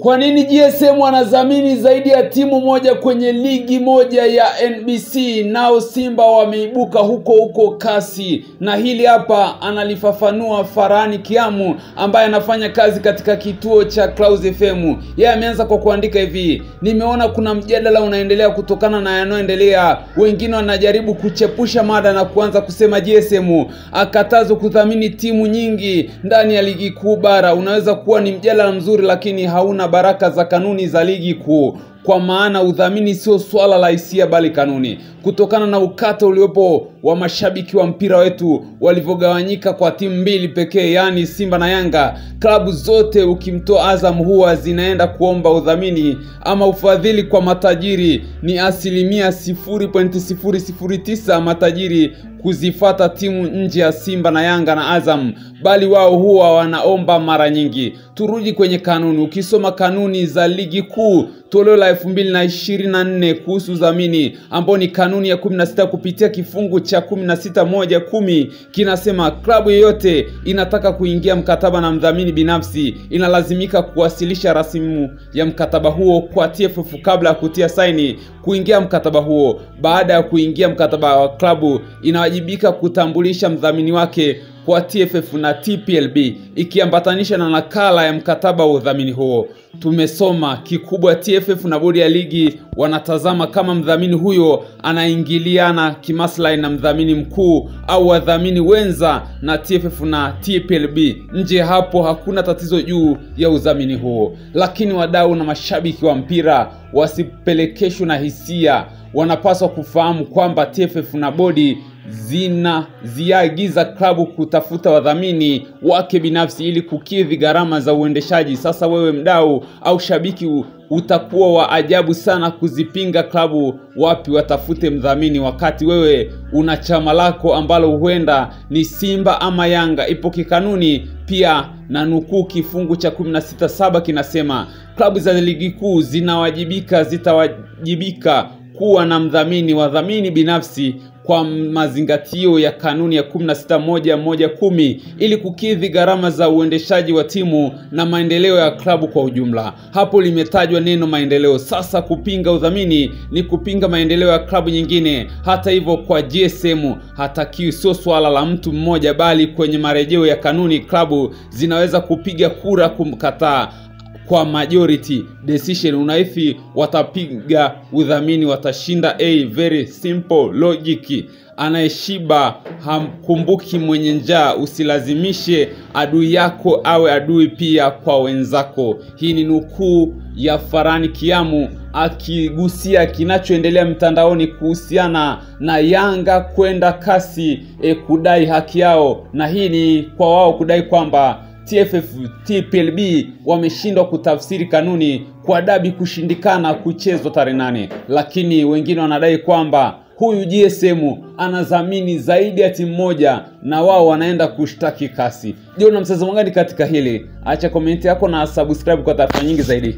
Kwa nini GSM wanadhamini zaidi ya timu moja kwenye ligi moja ya NBC? Nao Simba wameibuka huko kasi, na hili hapa analifafanua Farhani Kiamu ambaye anafanya kazi katika kituo cha Clouds FM. Yeye ameanza kwa kuandika hivi: nimeona kuna mjadala unaendelea kutokana na yanayoendelea. Wengine wanajaribu kuchepusha mada na kuanza kusema GSM akatazwa kudhamini timu nyingi ndani ya ligi kuu bara. Unaweza kuwa ni mjadala mzuri, lakini hauna baraka za kanuni za ligi kuu, kwa maana udhamini sio swala la hisia bali kanuni. Kutokana na ukata uliopo wa mashabiki wa mpira wetu walivyogawanyika kwa timu mbili pekee, yani Simba na Yanga, klabu zote ukimtoa Azam huwa zinaenda kuomba udhamini ama ufadhili kwa matajiri. Ni 0.009 matajiri kuzifata timu nje ya Simba na Yanga na Azam, bali wao huwa wanaomba mara nyingi. Turudi kwenye kanuni. Ukisoma kanuni za ligi kuu toleo la 2024 kuhusu udhamini, ambao ni kanuni ya 16 kupitia kifungu cha 16(1)(10) kinasema klabu yoyote inataka kuingia mkataba na mdhamini binafsi inalazimika kuwasilisha rasimu ya mkataba huo kwa TFF kabla ya kutia saini kuingia mkataba huo. Baada ya kuingia mkataba wa klabu inawajibika kutambulisha mdhamini wake kwa TFF na TPLB ikiambatanisha na nakala ya mkataba wa udhamini huo. Tumesoma kikubwa TFF na bodi ya ligi wanatazama kama mdhamini huyo anaingiliana kimaslahi na mdhamini mkuu au wadhamini wenza na TFF na TPLB. Nje hapo hakuna tatizo juu ya udhamini huo. Lakini wadau na mashabiki wa mpira wasipelekeshwe na hisia. Wanapaswa kufahamu kwamba TFF na bodi ziagiza klabu kutafuta wadhamini wake binafsi ili kukidhi gharama za uendeshaji. Sasa wewe mdau au shabiki utakuwa wa ajabu sana kuzipinga klabu wapi watafute mdhamini, wakati wewe una chama lako ambalo huenda ni Simba ama Yanga. Ipo kikanuni pia, na nukuu kifungu cha 16(7) kinasema klabu za ligi kuu zitawajibika kuwa na wadhamini binafsi kwa mazingatio ya kanuni ya 16(1)(10) ili kukidhi gharama za uendeshaji wa timu na maendeleo ya klabu kwa ujumla. Hapo limetajwa neno maendeleo. Sasa kupinga udhamini ni kupinga maendeleo ya klabu nyingine. Hata hivyo kwa GSM hatakiwi, sio swala la mtu mmoja bali kwenye marejeo ya kanuni klabu zinaweza kupiga kura kumkataa kwa majority decision. Unaifi watapiga udhamini watashinda. Very simple logic. Anayeshiba hamkumbuki mwenye njaa. Usilazimishe adui yako awe adui pia kwa wenzako. Hii ni nukuu ya Farhani Kiamu akigusia kinachoendelea mtandaoni kuhusiana na Yanga kwenda kasi kudai haki yao, na hii ni kwa wao kudai kwamba TFF TPLB wameshindwa kutafsiri kanuni kwa dabi kushindikana kuchezwa tarehe 8. Lakini wengine wanadai kwamba huyu GSM anadhamini zaidi ya timu moja na wao wanaenda kushtaki kasi. Je, una mtazamo gani katika hili? Acha komenti yako na subscribe kwa taarifa nyingi zaidi.